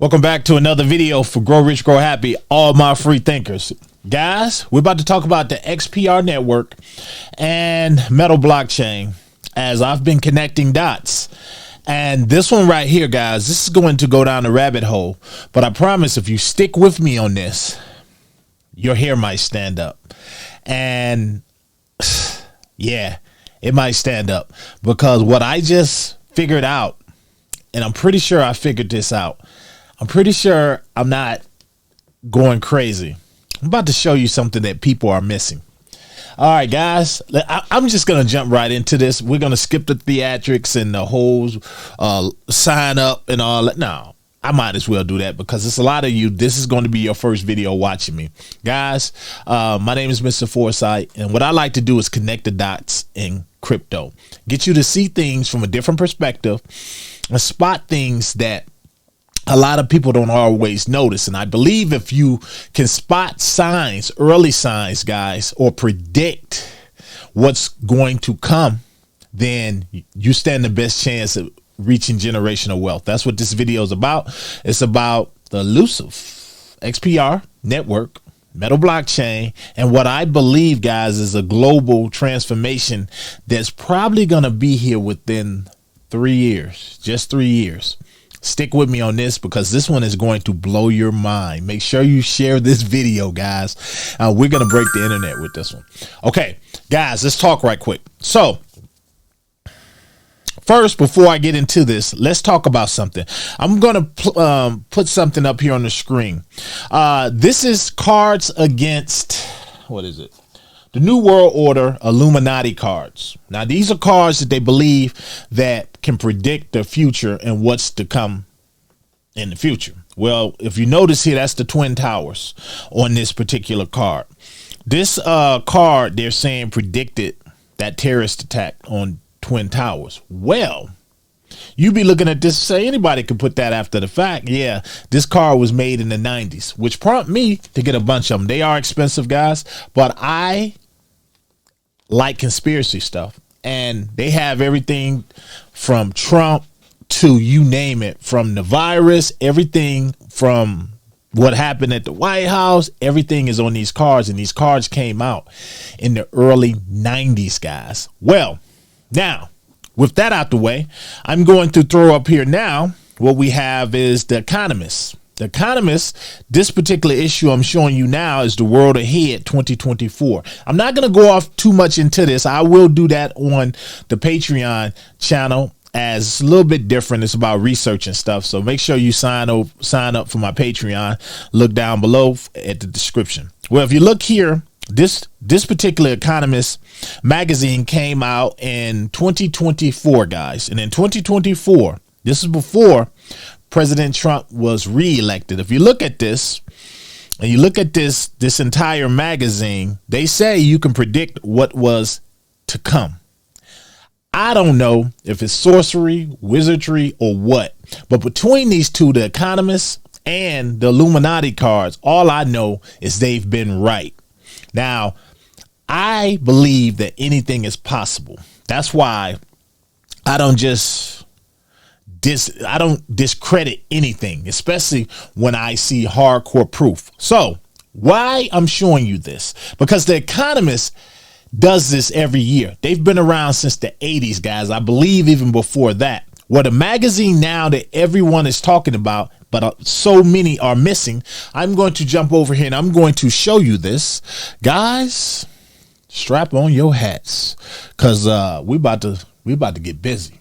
Welcome back to another video for Grow Rich, Grow Happy, all my free thinkers. Guys, we're about to talk about the XPR network and Metal blockchain as I've been connecting dots. And this one right here, guys, this is going to go down the rabbit hole. But I promise if you stick with me on this, your hair might stand up. And yeah, it might stand up because what I just figured out, and I'm pretty sure I figured this out. I'm pretty sure I'm not going crazy. I'm about to show you something that people are missing. All right, guys, I'm just going to jump right into this. We're going to skip the theatrics and the whole sign up and all that. No, I might as well do that because it's a lot of you. This is going to be your first video watching me. Guys, my name is Mr. Foresight, and what I like to do is connect the dots in crypto. Get you to see things from a different perspective and spot things that a lot of people don't always notice. And I believe if you can spot signs, early signs, guys, or predict what's going to come, then you stand the best chance of reaching generational wealth. That's what this video is about. It's about the elusive XPR network, Metal blockchain, and what I believe, guys, is a global transformation that's probably going to be here within 3 years, just 3 years. Stick with me on this because this one is going to blow your mind. Make sure you share this video, guys. We're going to break the internet with this one. Okay, guys, let's talk right quick. So first, before I get into this, let's talk about something. I'm going to put something up here on the screen. This is cards against, what is it? The New World Order Illuminati cards. Now, these are cards that they believe that can predict the future and what's to come in the future. Well, if you notice here, that's the Twin Towers on this particular card. This card, they're saying, predicted that terrorist attack on Twin Towers. Well, you be looking at this and say anybody could put that after the fact. Yeah, this car was made in the 90s, which prompted me to get a bunch of them. They are expensive, guys, but I like conspiracy stuff, and they have everything from Trump to you name it, from the virus, everything from what happened at the White House. Everything is on these cards, and these cards came out in the early 90s, guys. Well, now, with that out the way, I'm going to throw up here now what we have is the Economist. The Economist, this particular issue I'm showing you now is the World Ahead 2024. I'm not going to go off too much into this. I will do that on the Patreon channel as it's a little bit different. It's about research and stuff. So make sure you sign up for my Patreon. Look down below at the description. Well, if you look here, this particular Economist magazine came out in 2024, guys. And in 2024, this is before President Trump was reelected. If you look at this and you look at this entire magazine, they say you can predict what was to come. I don't know if it's sorcery, wizardry, or what, but between these two, the Economist and the Illuminati cards, all I know is they've been right. Now, I believe that anything is possible. That's why I don't discredit anything, especially when I see hardcore proof. So why I'm showing you this? Because the Economist does this every year. They've been around since the 80s, guys. I believe even before that. What a magazine now that everyone is talking about, but so many are missing. I'm going to jump over here and I'm going to show you this. Guys, strap on your hats because we about to get busy.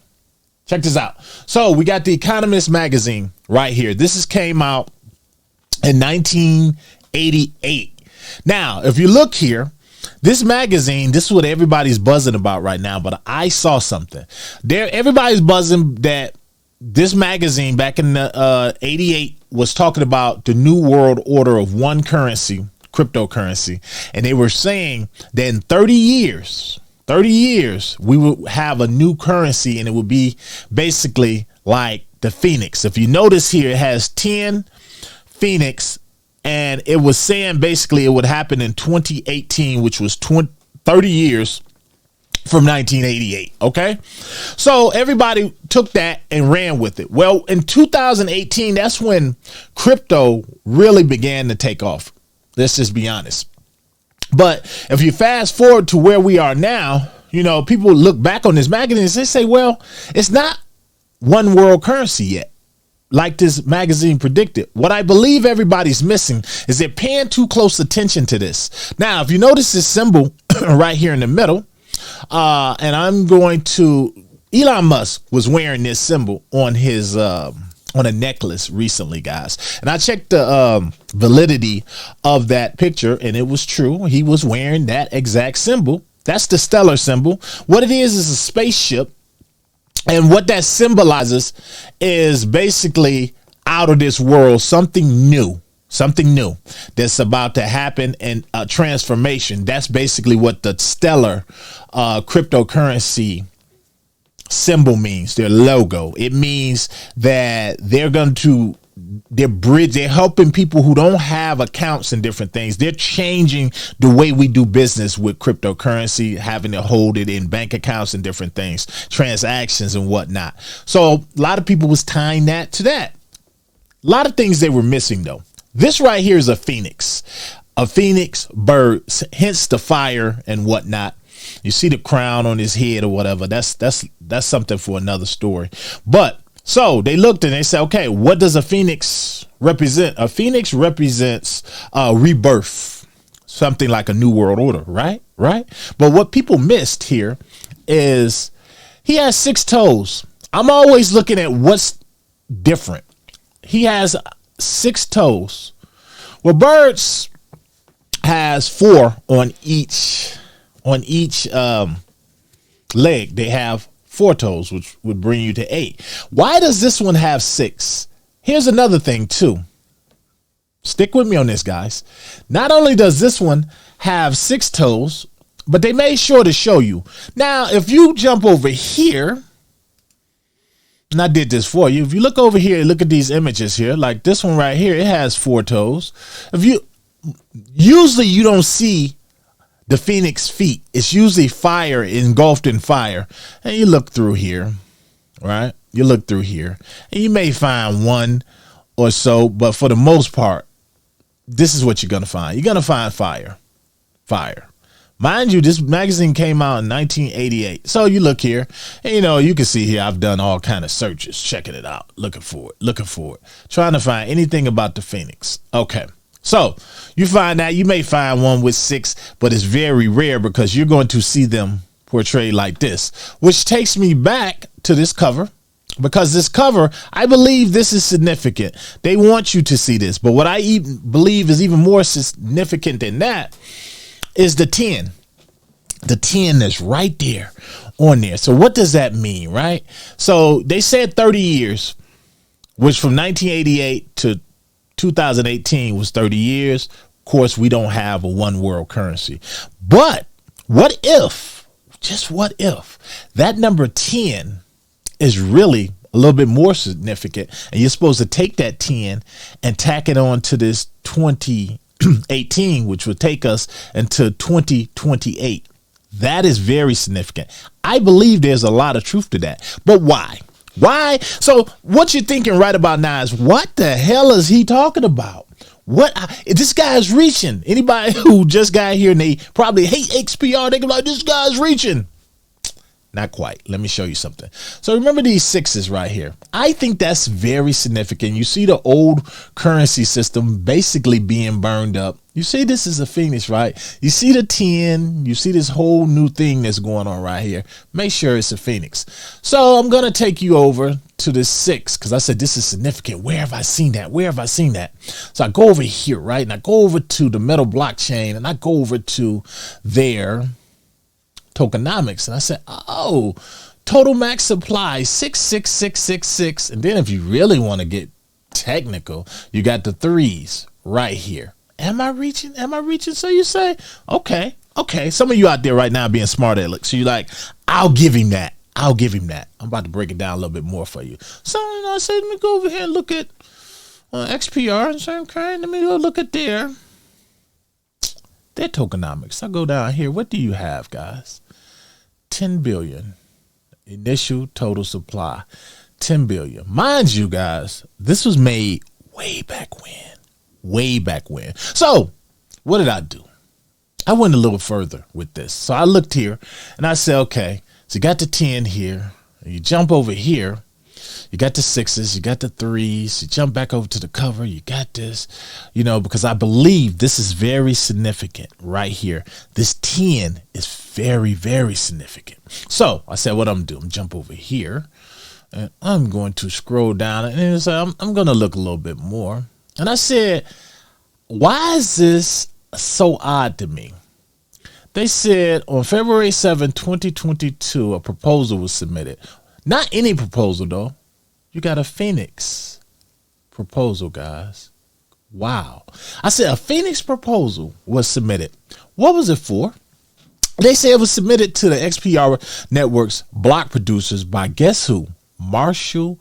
Check this out. So we got the Economist magazine right here. This came out in 1988. Now, if you look here, this magazine, this is what everybody's buzzing about right now, but I saw something there. Everybody's buzzing that this magazine back in the 88 was talking about the new world order of one currency, cryptocurrency. And they were saying that in 30 years, we will have a new currency, and it would be basically like the Phoenix. If you notice here, it has 10 Phoenix, and it was saying basically it would happen in 2018, which was 30 years from 1988. Okay. So everybody took that and ran with it. Well, in 2018, that's when crypto really began to take off. Let's just be honest. But if you fast forward to where we are now, you know, people look back on this magazine and they say, well, it's not one world currency yet, like this magazine predicted. What I believe everybody's missing is they're paying too close attention to this. Now, if you notice this symbol right here in the middle, and I'm going to, Elon Musk was wearing this symbol on his, on a necklace recently, guys. And I checked the validity of that picture, and it was true. He was wearing that exact symbol. That's the stellar symbol. What it is a spaceship. And what that symbolizes is basically out of this world, something new that's about to happen, and a transformation. That's basically what the stellar cryptocurrency symbol means, their logo. It means that they're helping people who don't have accounts and different things. They're changing the way we do business with cryptocurrency, having to hold it in bank accounts and different things, transactions and whatnot. So a lot of people was tying that to that. A lot of things they were missing though. This right here is a phoenix bird, hence the fire and whatnot. You see the crown on his head or whatever. That's something for another story. But so they looked and they said, okay, what does a phoenix represent? A phoenix represents rebirth, something like a new world order, right? But what people missed here is he has 6 toes. I'm always looking at what's different. He has 6 toes. Well, birds has 4 on each leg. They have 4 toes, which would bring you to 8. Why does this one have 6? Here's another thing too. Stick with me on this, guys. Not only does this one have 6 toes, but they made sure to show you. Now, if you jump over here, and I did this for you. If you look over here, look at these images here, like this one right here, it has 4 toes. Usually you don't see the phoenix feet. It's usually fire, engulfed in fire. And you look through here, right? You look through here and you may find 1 or so, but for the most part, this is what you're going to find. You're going to find fire. Mind you, this magazine came out in 1988. So you look here and, you know, you can see here, I've done all kind of searches, checking it out, looking for it, trying to find anything about the phoenix. Okay. So you find that you may find one with 6, but it's very rare because you're going to see them portrayed like this, which takes me back to this cover, because this cover, I believe this is significant. They want you to see this. But what I even believe is even more significant than that is the 10. The 10 that's right there on there. So what does that mean, right? So they said 30 years, which from 1988 to 2018 was 30 years. Of course, we don't have a one world currency. But what if, just what if, that number 10 is really a little bit more significant, and you're supposed to take that 10 and tack it on to this 2018, which would take us into 2028. That is very significant. I believe there's a lot of truth to that. But why? Why? So what you're thinking right about now is, what the hell is he talking about? This guy's reaching. Anybody who just got here and they probably hate XPR, they go like, this guy's reaching. Not quite. Let me show you something. So remember these 6s right here. I think that's very significant. You see the old currency system basically being burned up. You see this is a phoenix, right? You see the 10. You see this whole new thing that's going on right here. Make sure it's a phoenix. So I'm going to take you over to the 6 because I said this is significant. Where have I seen that? Where have I seen that? So I go over here, right? And I go over to the Metal blockchain and I go over to their tokenomics, and I said, oh, total max supply 66666. And then if you really want to get technical, you got the 3s right here. Am I reaching? So you say, okay. Some of you out there right now being smart aleck, so you're like, I'll give him that. I'm about to break it down a little bit more for you. So I said, let me go over here and look at XPR and say, okay, let me go look at their tokenomics. I go down here. What do you have, guys? 10 billion. Initial total supply, 10 billion. Mind you, guys, this was made way back when. Way back when. So what did I do? I went a little further with this. So I looked here and I said, okay, so you got the 10 here. You jump over here. You got the 6s, you got the 3s, you jump back over to the cover, you got this, you know, because I believe this is very significant right here. This 10 is very, very significant. So I said, what I'm doing, jump over here and I'm going to scroll down and I'm going to look a little bit more. And I said, why is this so odd to me? They said on February 7, 2022, a proposal was submitted. Not any proposal, though. You got a Phoenix proposal, guys. Wow. I said a Phoenix proposal was submitted. What was it for? They say it was submitted to the XPR network's block producers by guess who? Marshall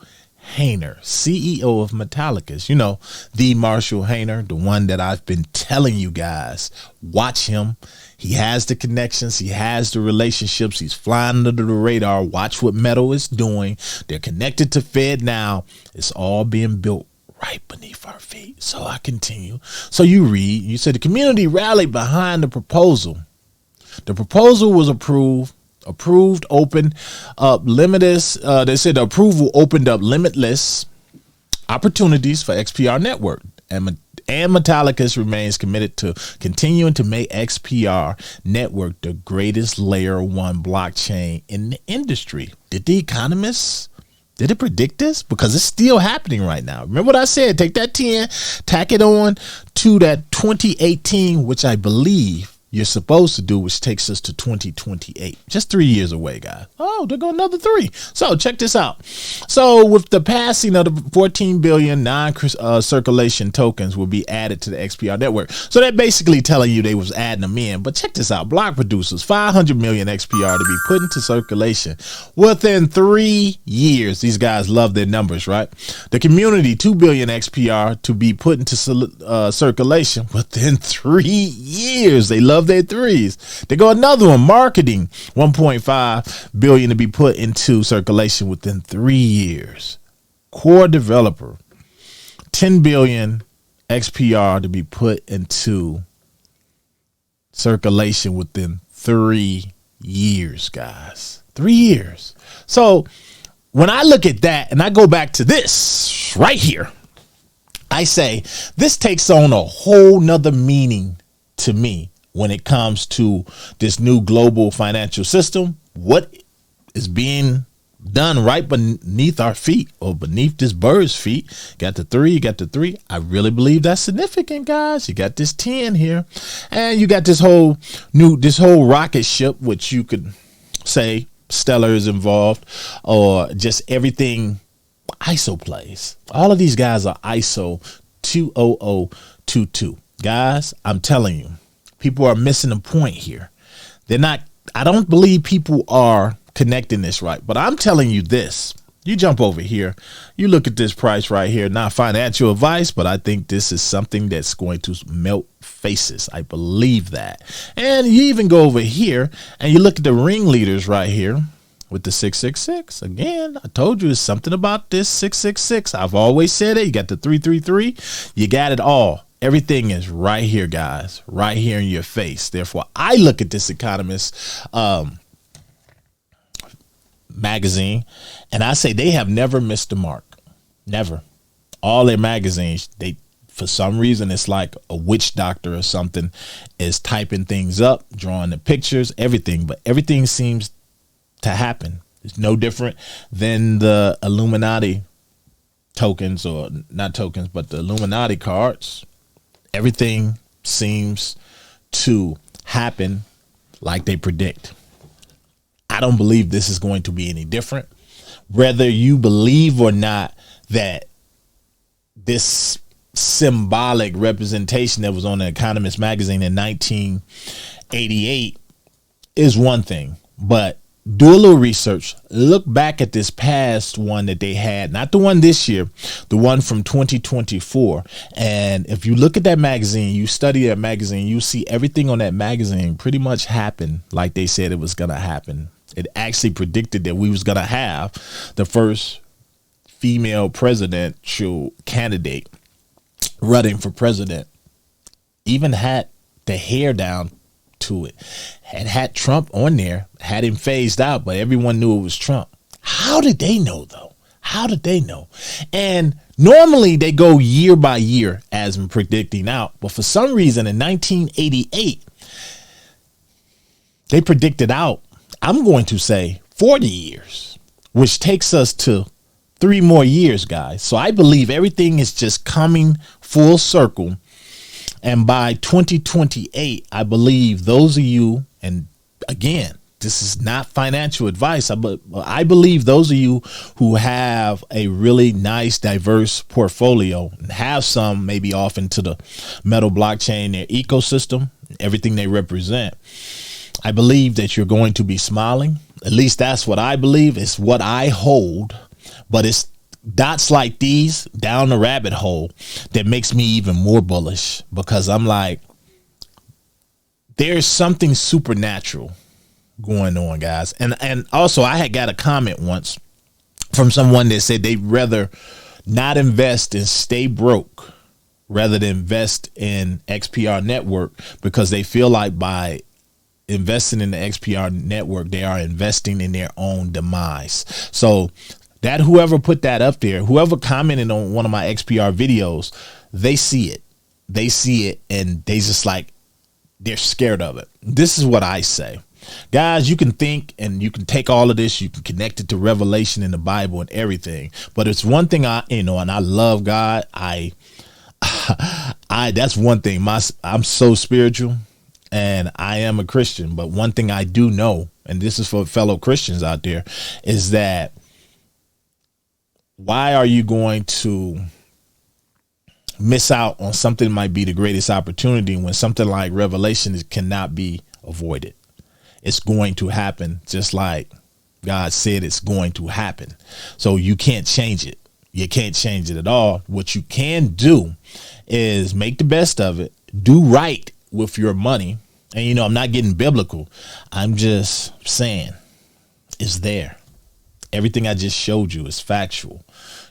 Hayner, CEO of Metallicus. You know, the Marshall Hayner, the one that I've been telling you guys, watch him. He has the connections. He has the relationships. He's flying under the radar. Watch what Metal is doing. They're connected to Fed now. It's all being built right beneath our feet. So I continue. So you read, you said the community rallied behind the proposal. The proposal was approved, opened up limitless. They said the approval opened up limitless opportunities for XPR network, and Metallicus remains committed to continuing to make XPR network the greatest layer 1 blockchain in the industry. Did the Economist, did it predict this? Because it's still happening right now. Remember what I said? Take that 10, tack it on to that 2018, which I believe you're supposed to do, which takes us to 2028, just 3 years away, guys. Oh, there go another 3. So check this out. So with the passing of the 14 billion non-circulation tokens will be added to the XPR network. So they're basically telling you they was adding them in. But check this out. Block producers, 500 million XPR to be put into circulation within 3 years. These guys love their numbers, right? The community, 2 billion XPR to be put into circulation within 3 years. They love their 3s. They go another one, marketing, 1.5 billion to be put into circulation within 3 years. Core developer, 10 billion XPR to be put into circulation within 3 years, guys. 3 years. So when I look at that and I go back to this right here, I say this takes on a whole nother meaning to me. When it comes to this new global financial system, what is being done right beneath our feet, or beneath this bird's feet. Got the 3, you got the 3. I really believe that's significant, guys. You got this 10 here, and you got this whole rocket ship, which you could say Stellar is involved, or just everything ISO plays. All of these guys are ISO 20022. Guys, I'm telling you, people are missing the point here. They're not, I don't believe people are connecting this right, but I'm telling you this. You jump over here, you look at this price right here, not financial advice, but I think this is something that's going to melt faces. I believe that. And you even go over here and you look at the ringleaders right here with the 666. Again, I told you it's something about this 666. I've always said it. You got the 333. You got it all. Everything is right here, guys, right here in your face. Therefore, I look at this Economist magazine and I say they have never missed the mark. Never. All their magazines, they, for some reason, it's like a witch doctor or something is typing things up, drawing the pictures, everything. But everything seems to happen. It's no different than the Illuminati tokens, or not tokens, but the Illuminati cards. Everything seems to happen like they predict. I don't believe this is going to be any different. Whether you believe or not that this symbolic representation that was on the Economist magazine in 1988 is one thing, but do a little research. Look back at this past one that they had, not the one this year, the one from 2024. And if you look at that magazine, you study that magazine, you see everything on that magazine pretty much happened like they said it was going to happen. It actually predicted that we was going to have the first female presidential candidate running for president. Even had the hair down to it, and had Trump on there, had him phased out, but everyone knew it was Trump. How did they know though? How did they know? And normally they go year by year as in predicting out, but for some reason in 1988 they predicted out, I'm going to say 40 years, which takes us to 3 more years, guys. So I believe everything is just coming full circle. And by 2028, I believe those of you, and again, this is not financial advice, but I believe those of you who have a really nice, diverse portfolio and have some maybe off into the metal blockchain, their ecosystem, everything they represent, I believe that you're going to be smiling. At least that's what I believe. It's what I hold, but it's dots like these down the rabbit hole that makes me even more bullish, because I'm like, there's something supernatural going on, guys. And also I had got a comment once from someone that said they'd rather not invest and stay broke rather than invest in XPR network, because they feel like by investing in the XPR network, they are investing in their own demise. So that whoever put that up there, whoever commented on one of my XPR videos, they see it. They see it and they just like, they're scared of it. This is what I say. Guys, you can think and you can take all of this, you can connect it to Revelation in the Bible and everything. But it's one thing and I love God. That's one thing. I'm so spiritual and I am a Christian. But one thing I do know, and this is for fellow Christians out there, is that why are you going to miss out on something that might be the greatest opportunity when something like Revelation cannot be avoided? It's going to happen, just like God said it's going to happen. So you can't change it. You can't change it at all. What you can do is make the best of it, do right with your money. And, I'm not getting biblical. I'm just saying it's there. Everything I just showed you is factual.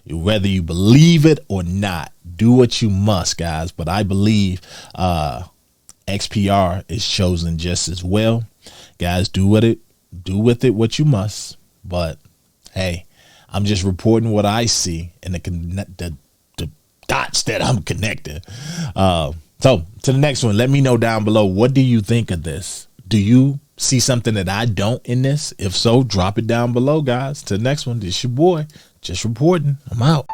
Whether you believe it or not, do what you must, guys. But I believe XPR is chosen just as well. Guys, do with it what you must. But hey, I'm just reporting what I see and the dots that I'm connecting. So to the next one, let me know down below. What do you think of this? Do you see something that I don't in this? If so, drop it down below, guys. To the next one, this your boy, just reporting. I'm out.